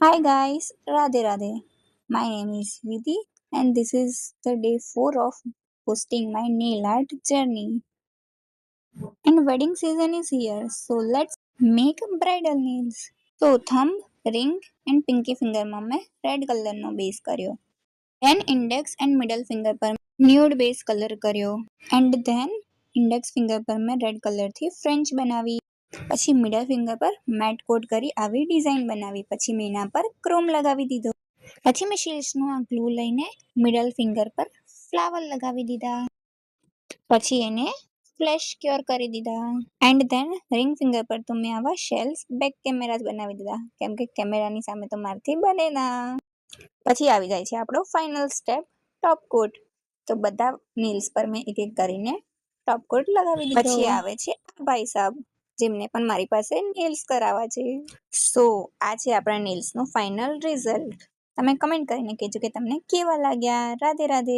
Hi guys, Radhe Radhe. My name is Vidhi and this is the day 4 of posting my nail art journey. And wedding season is here, so let's make bridal nails. So thumb, ring and pinky finger માં મેં red કલરનો base કર્યો. Then index and middle finger પર nude base colour કર્યો. And then index finger પર મેં red કલરથી French બનાવી. પછી મિડલ ફિંગર પર મેટ કોટ કરી આવી ડિઝાઇન બનાવી. પછી મેં એના પર ક્રોમ લગાવી દીધો. પછી મેં શીલ્સનું આ ગ્લુ લઈને મિડલ ફિંગર પર ફ્લાવર લગાવી દીધા. પછી એને ફ્લેશ ક્યોર કરી દીધા. એન્ડ ધેન રિંગ ફિંગર પર તો મેં આવા શેલ્સ બેક કેમેરા બનાવી દીધા, કેમ કે કેમેરાની સામે તો મારથી બને ના. પછી આવી જાય છે આપણો ફાઇનલ સ્ટેપ, ટોપ કોટ. તો બધા નેલ્સ પર મેં એક એક કરીને ટોપ કોટ લગાવી દીધો. પછી આવે છે આ ભાઈ સાહેબ, જેમને પણ મારી પાસે નેલ્સ કરાવવા છે. સો આ છે આપણા નેલ્સનું ફાઇનલ રિઝલ્ટ. તમે કમેન્ટ કરીને કહેજો કે તમને કેવા લાગ્યા. રાધે રાધે.